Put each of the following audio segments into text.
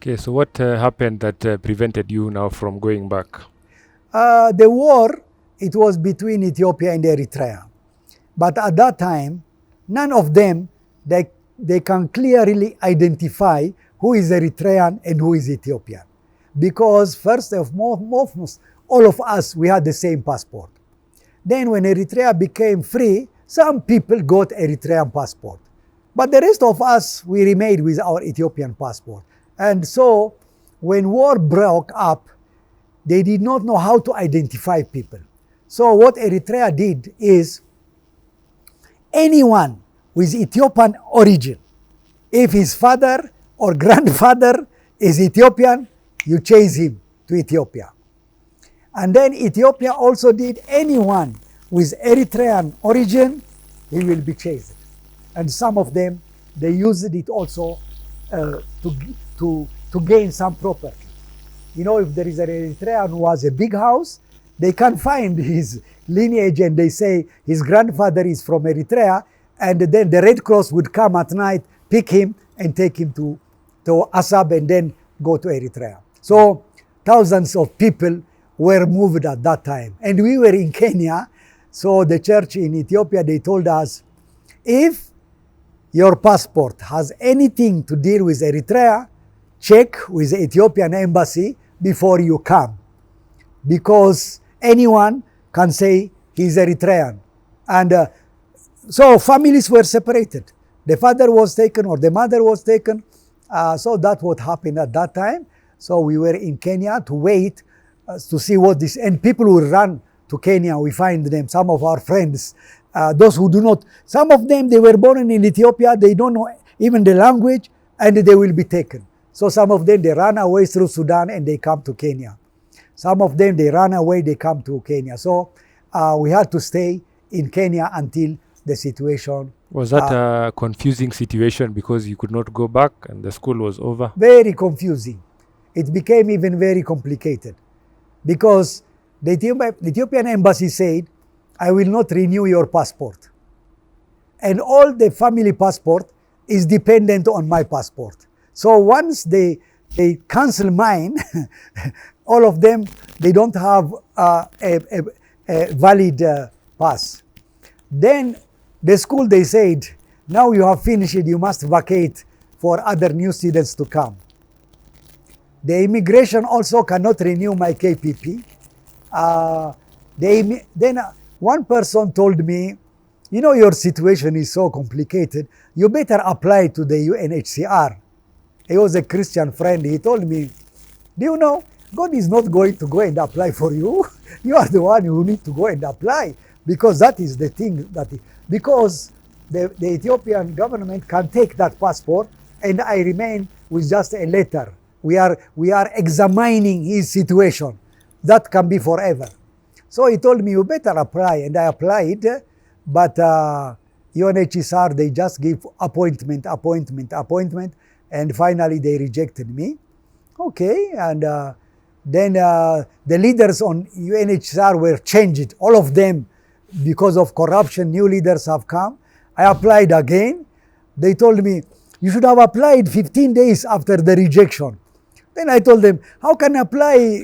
Okay, so what happened that prevented you now from going back? The war, it was between Ethiopia and Eritrea. But at that time, none of them, they can clearly identify who is Eritrean and who is Ethiopian. Because first of most, all of us, we had the same passport. Then when Eritrea became free, some people got Eritrean passport. But the rest of us, we remained with our Ethiopian passport. And so when war broke up, they did not know how to identify people. So what Eritrea did is anyone with Ethiopian origin, if his father or grandfather is Ethiopian, you chase him to Ethiopia. And then Ethiopia also did anyone with Eritrean origin, he will be chased. And some of them, they used it also to gain some property. You know, if there is an Eritrean who has a big house, they can find his lineage and they say his grandfather is from Eritrea, and then the Red Cross would come at night, pick him and take him to Asab and then go to Eritrea. So thousands of people were moved at that time. And we were in Kenya, so the church in Ethiopia, they told us, if your passport has anything to deal with Eritrea, check with the Ethiopian embassy before you come. Because anyone can say he's Eritrean. And so families were separated. The father was taken or the mother was taken. So that's what happened at that time. So we were in Kenya to wait to see what this, and people will run to Kenya. We find them, some of our friends, those who do not, some of them, they were born in Ethiopia, they don't know even the language, and they will be taken. So some of them, they run away through Sudan and they come to Kenya. Some of them, they run away, they come to Kenya. So we had to stay in Kenya until the situation. Was that a confusing situation because you could not go back and the school was over? Very confusing. It became even very complicated because the Ethiopian embassy said, I will not renew your passport. And all the family passport is dependent on my passport. So once they cancel mine, all of them, they don't have a valid pass. Then the school, they said, now you have finished it, you must vacate for other new students to come. The immigration also cannot renew my KPP. Then one person told me, you know, your situation is so complicated, you better apply to the UNHCR. He was a Christian friend. He told me, do you know, God is not going to go and apply for you. You are the one who need to go and apply, because that is the thing because the Ethiopian government can take that passport and I remain with just a letter. We are examining his situation. That can be forever. So he told me, you better apply, and I applied, but UNHCR, they just give appointment, and finally they rejected me. Okay, and then the leaders on UNHCR were changed, all of them, because of corruption. New leaders have come. I applied again. They told me, you should have applied 15 days after the rejection. Then I told them, how can I apply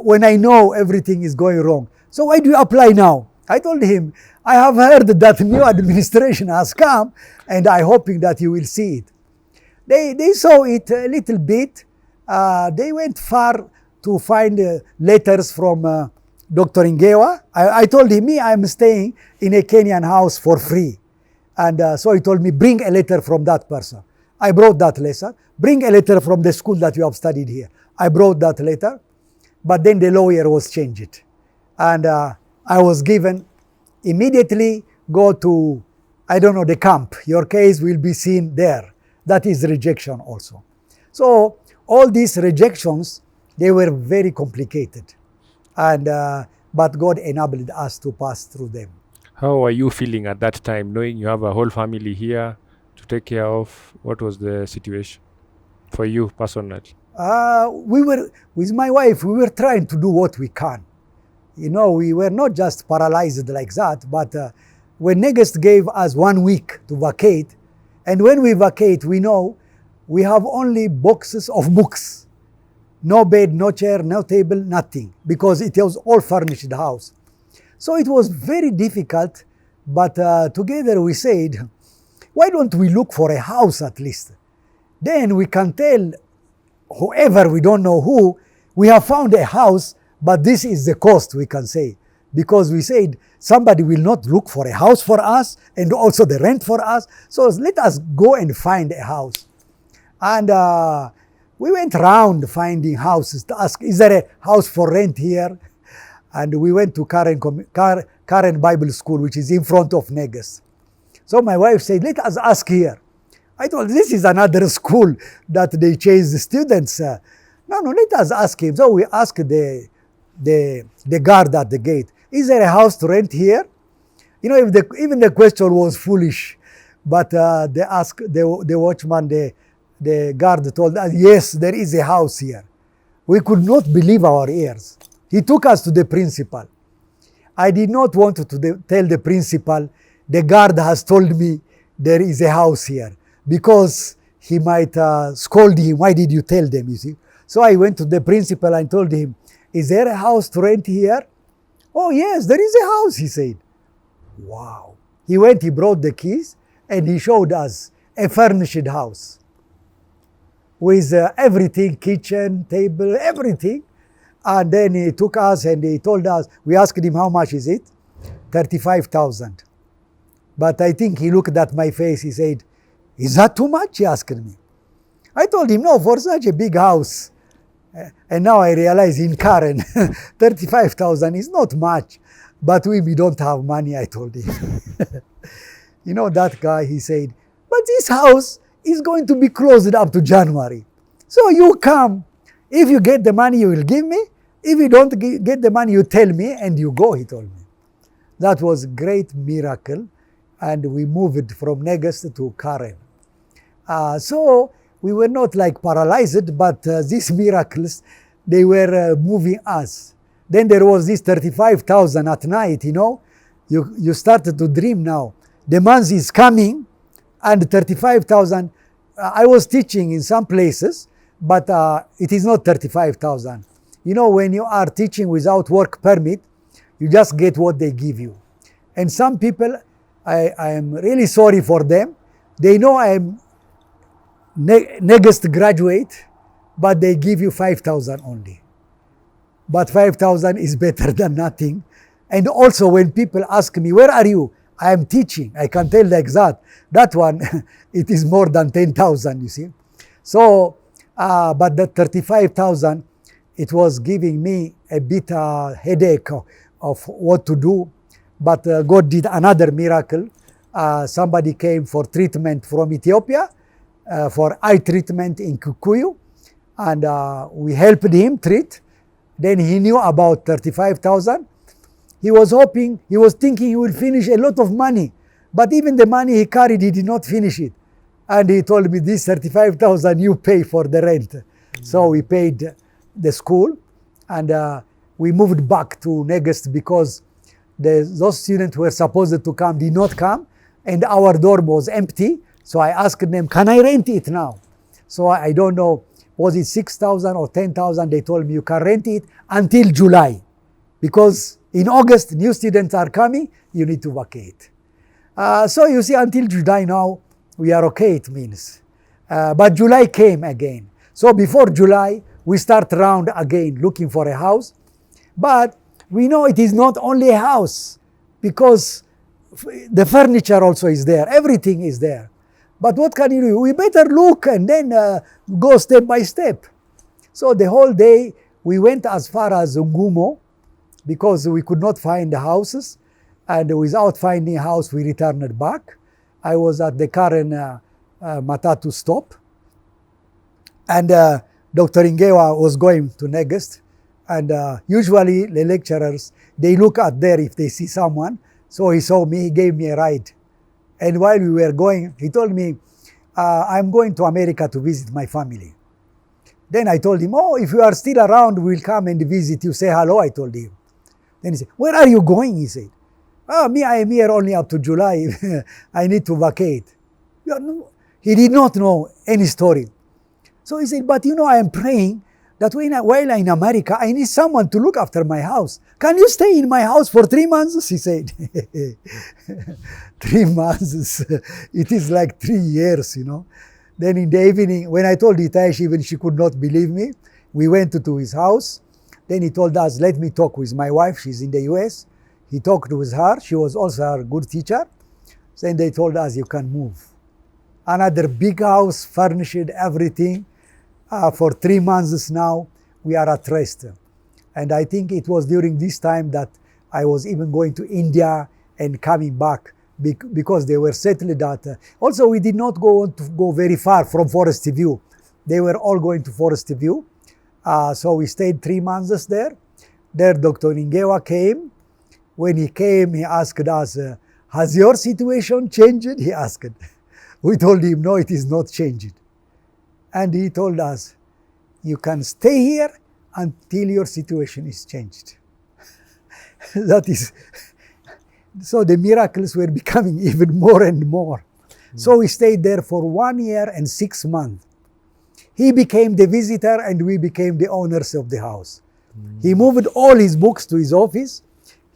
when I know everything is going wrong? So why do you apply now? I told him, I have heard that new administration has come and I'm hoping that you will see it. They saw it a little bit. They went far to find letters from Dr. Ngewa. I told him, I'm staying in a Kenyan house for free. And so he told me, bring a letter from that person. I brought that letter. Bring a letter from the school that you have studied here. I brought that letter. But then the lawyer was changed. And I was given, immediately go to, I don't know, the camp. Your case will be seen there. That is rejection also. So all these rejections, they were very complicated. And but God enabled us to pass through them. How are you feeling at that time, knowing you have a whole family here to take care of? What was the situation for you personally? We were, with my wife, we were trying to do what we can. You know, we were not just paralyzed like that, but when Negest gave us 1 week to vacate, and when we vacate, we know we have only boxes of books. No bed, no chair, no table, nothing, because it was all furnished house. So it was very difficult, but together we said, why don't we look for a house at least? Then we can tell whoever, we don't know who, we have found a house, but this is the cost, we can say. Because we said somebody will not look for a house for us and also the rent for us. So let us go and find a house. And we went around finding houses to ask, is there a house for rent here? And we went to Karen Bible School, which is in front of Negus. So my wife said, let us ask here. I told, this is another school that they chase the students. No, let us ask him. So we asked the guard at the gate, is there a house to rent here? You know, even the question was foolish, but they asked the watchman, the guard told us, yes, there is a house here. We could not believe our ears. He took us to the principal. I did not want to tell the principal, the guard has told me there is a house here, because he might scold him. Why did you tell them, you see? So I went to the principal and told him, is there a house to rent here? Oh yes, there is a house, he said. Wow. He went, he brought the keys, and he showed us a furnished house with everything, kitchen, table, everything. And then he took us and he told us, we asked him how much is it? 35,000. But I think he looked at my face, he said, is that too much? He asked me. I told him, no, for such a big house. And now I realize in Karen, 35,000 is not much. But we don't have money, I told him. You know, that guy, he said, but this house is going to be closed up to January. So you come. If you get the money, you will give me. If you don't get the money, you tell me and you go, he told me. That was a great miracle. And we moved from Negus to Karen. So we were not like paralyzed, but these miracles, they were moving us. Then there was this 35,000 at night, you know. You started to dream now. The month is coming and 35,000. I was teaching in some places, but it is not 35,000. You know, when you are teaching without work permit, you just get what they give you. And some people, I am really sorry for them. They know I am next graduate, but they give you 5,000 only. But 5,000 is better than nothing. And also when people ask me, where are you? I am teaching. I can tell like that. That one, it is more than 10,000, you see. So, but the 35,000, it was giving me a bit headache of what to do. But God did another miracle. Somebody came for treatment from Ethiopia, for eye treatment in Kikuyu. And we helped him treat. Then he knew about 35,000. He was hoping, he was thinking he would finish a lot of money. But even the money he carried, he did not finish it. And he told me, this 35,000 you pay for the rent. Mm-hmm. So we paid the school. And we moved back to Negus because those students who were supposed to come did not come. And our dorm was empty. So I asked them, can I rent it now? So I don't know, was it 6,000 or 10,000? They told me you can rent it until July. Because in August, new students are coming, you need to vacate. So you see, until July now, we are okay, it means. But July came again. So before July, we start round again looking for a house. But we know it is not only a house, because the furniture also is there. Everything is there. But what can you do? We better look and then go step by step. So the whole day, we went as far as Ngumo, because we could not find the houses. And without finding a house, we returned back. I was at the Karen Matatu stop. And Dr. Ingewa was going to Negus. And usually the lecturers, they look at there if they see someone. So he saw me, he gave me a ride. And while we were going, he told me, I'm going to America to visit my family. Then I told him, oh, if you are still around, we'll come and visit you. Say hello, I told him. Then he said, where are you going? He said, me, I am here only up to July. I need to vacate. He did not know any story. So he said, but you know, I am praying that while I'm in America, I need someone to look after my house. Can you stay in my house for 3 months? He said. 3 months. It is like 3 years, you know. Then in the evening, when I told Hitesh, even she could not believe me, we went to his house. Then he told us, let me talk with my wife. She's in the US. He talked with her. She was also a good teacher. Then they told us, you can move. Another big house, furnished, everything. For 3 months now, we are at rest. And I think it was during this time that I was even going to India and coming back because they were settled that. Also, we did not want to go very far from Forest View. They were all going to Forest View. So we stayed 3 months there. There, Dr. Ngewa came. When he came, he asked us, has your situation changed? He asked. We told him, no, it is not changed. And he told us, you can stay here until your situation is changed. That is, so the miracles were becoming even more and more. So we stayed there for 1 year and 6 months. He became the visitor and we became the owners of the house. He moved all his books to his office.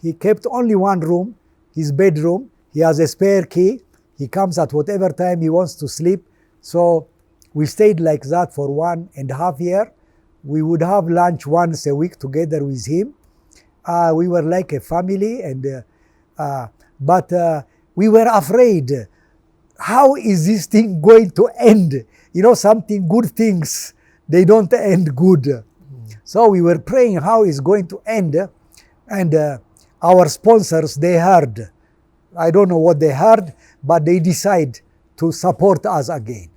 He kept only one room, his bedroom. He has a spare key. He comes at whatever time he wants to sleep. So we stayed like that for 1.5 years. We would have lunch once a week together with him. We were like a family, but we were afraid. How is this thing going to end? You know, something good things, they don't end good. So we were praying how it's going to end. And our sponsors, they heard. I don't know what they heard, but they decided to support us again.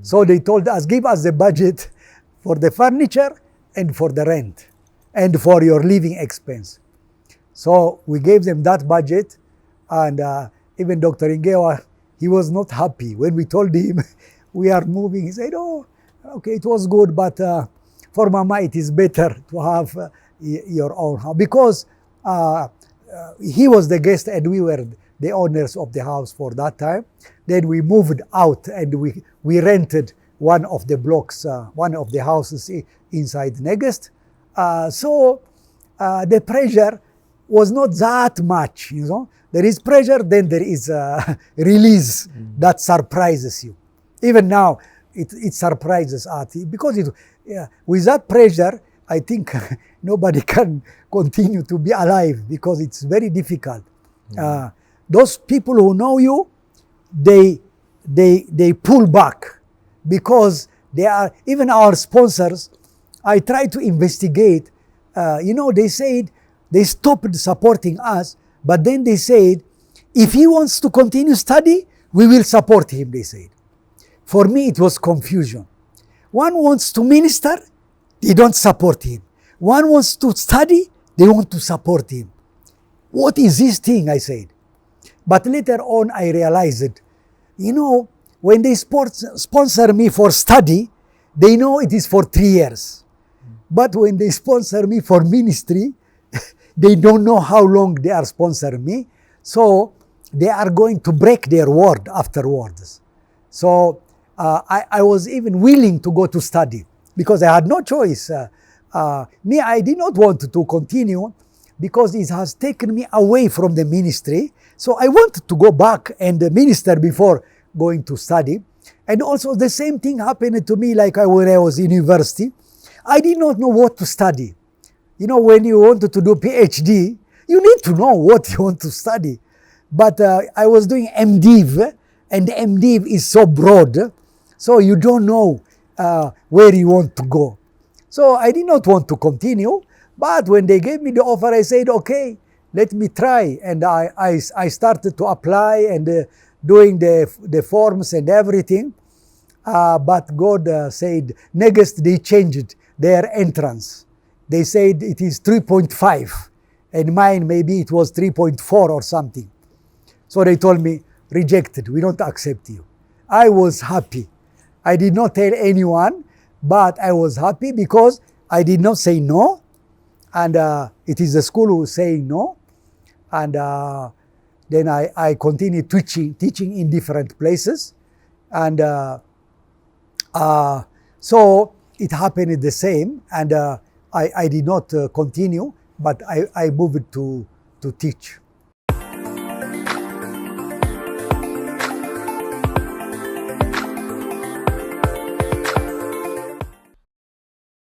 So they told us, give us the budget for the furniture and for the rent and for your living expense. So we gave them that budget, and even Dr. Ngewa, he was not happy. When we told him we are moving, he said, oh, okay, it was good, but for Mama it is better to have your own house. Because he was the guest and we were the owners of the house for that time. Then we moved out and we rented one of the blocks, one of the houses inside Negest. So the pressure was not that much, you know. There is pressure, then there is release that surprises you. Even now, it surprises us because with that pressure, I think nobody can continue to be alive because it's very difficult. Those people who know you, they pull back because they are, even our sponsors, I try to investigate. You know, they said they stopped supporting us, but then they said, if he wants to continue study, we will support him, they said. For me, it was confusion. One wants to minister, they don't support him. One wants to study, they want to support him. What is this thing, I said. But later on, I realized, you know, when they sponsor me for study, they know it is for 3 years. But when they sponsor me for ministry, they don't know how long they are sponsoring me. So they are going to break their word afterwards. So I was even willing to go to study because I had no choice. I did not want to continue because it has taken me away from the ministry. So I wanted to go back and minister before going to study. And also the same thing happened to me like when I was in university. I did not know what to study. You know, when you wanted to do PhD, you need to know what you want to study. But I was doing MDiv, and MDiv is so broad, so you don't know where you want to go. So I did not want to continue, but when they gave me the offer, I said, okay, let me try. And I started to apply and doing the forms and everything. But God said, next they changed their entrance. They said it is 3.5, and mine maybe it was 3.4 or something. So they told me, rejected, we don't accept you. I was happy. I did not tell anyone, but I was happy because I did not say no. And it is the school who is saying no. And then I continued teaching in different places. And So it happened the same, and I did not continue, but I moved to teach.